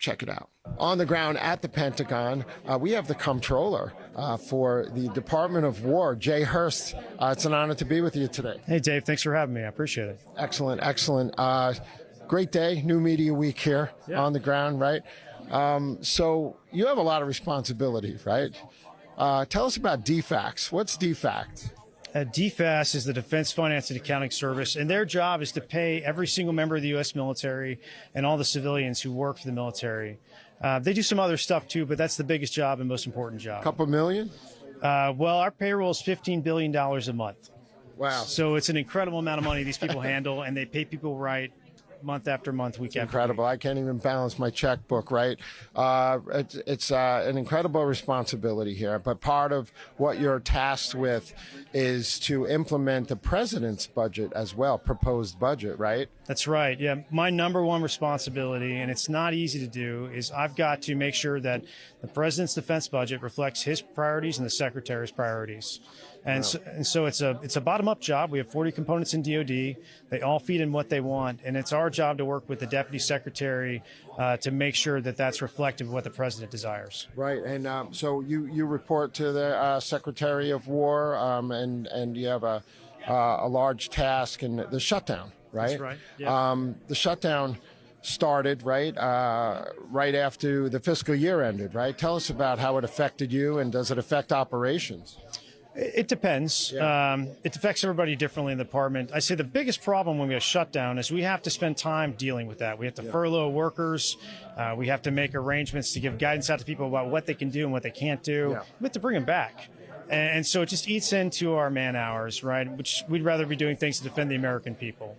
Check it out. On the ground at the Pentagon, we have the Comptroller for the Department of War, Jules Hurst. It's an honor to be with you today. Hey, Dave. Thanks for having me. I appreciate it. Excellent, excellent. Great day, new media week here on the ground, right? So you have a lot of responsibility, right? Tell us about DFACS. What's DFACS? DFAS is the Defense Finance and Accounting Service, and their job is to pay every single member of the U.S. military and all the civilians who work for the military. They do some other stuff too, but that's the biggest job and most important job. Couple million? Well, our payroll is $15 billion a month. Wow. So it's an incredible amount of money these people handle, and they pay people right month after month, week after week. Incredible. I can't even balance my checkbook, right? It's an incredible responsibility here, but part of what you're tasked with is to implement the president's budget as well, proposed budget, right? That's right. Yeah. My number one responsibility, and it's not easy to do, is I've got to make sure that the president's defense budget reflects his priorities and the secretary's priorities. And so it's a bottom-up job. We have 40 components in DoD. They all feed in what they want, and it's our job to work with the deputy secretary to make sure that that's reflective of what the president desires. Right, and so you report to the Secretary of War, and you have a large task in the shutdown, right? That's right. Yeah. The shutdown started right after the fiscal year ended, right? Tell us about how it affected you, and does it affect operations? It depends. Yeah. It affects everybody differently in the department. I say the biggest problem when we have shutdown is we have to spend time dealing with that. We have to furlough workers. We have to make arrangements to give guidance out to people about what they can do and what they can't do. Yeah. We have to bring them back. And so it just eats into our man hours, right? Which we'd rather be doing things to defend the American people.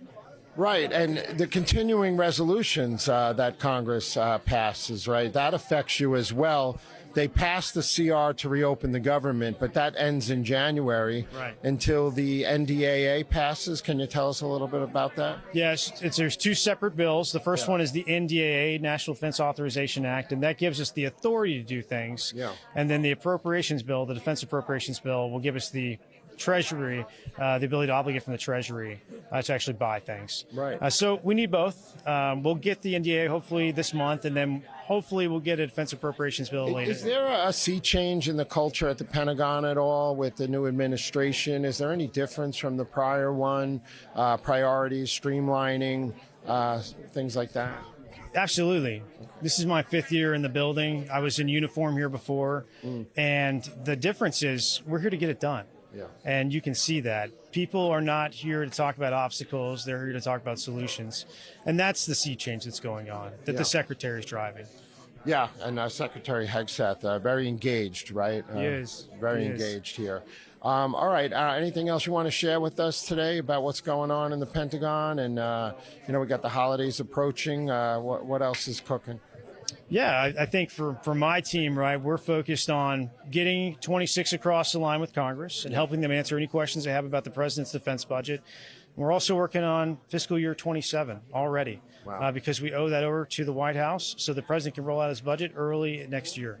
Right, and the continuing resolutions that Congress passes, right, that affects you as well. They passed the CR to reopen the government, but that ends in January until the NDAA passes. Can you tell us a little bit about that? Yes, there's two separate bills. The first one is the NDAA, National Defense Authorization Act, and that gives us the authority to do things. Yeah. And then the appropriations bill, the Defense Appropriations Bill, will give us the Treasury, the ability to obligate from the Treasury to actually buy things. Right. So we need both. We'll get the NDA hopefully this month, and then hopefully we'll get a Defense Appropriations Bill later. Is there a sea change in the culture at the Pentagon at all with the new administration? Is there any difference from the prior one? Priorities, streamlining, things like that? Absolutely. This is my 5th year in the building. I was in uniform here before, and the difference is we're here to get it done. Yeah. And you can see that. People are not here to talk about obstacles. They're here to talk about solutions. And that's the sea change that's going on, that the secretary is driving. Yeah, and Secretary Hegseth, very engaged, right? He is. Very engaged here. All right. Anything else you want to share with us today about what's going on in the Pentagon? And, we got the holidays approaching. What else is cooking? Yeah, I think for my team, right, we're focused on getting 26 across the line with Congress and helping them answer any questions they have about the president's defense budget. We're also working on fiscal year 27 already because we owe that over to the White House so the president can roll out his budget early next year.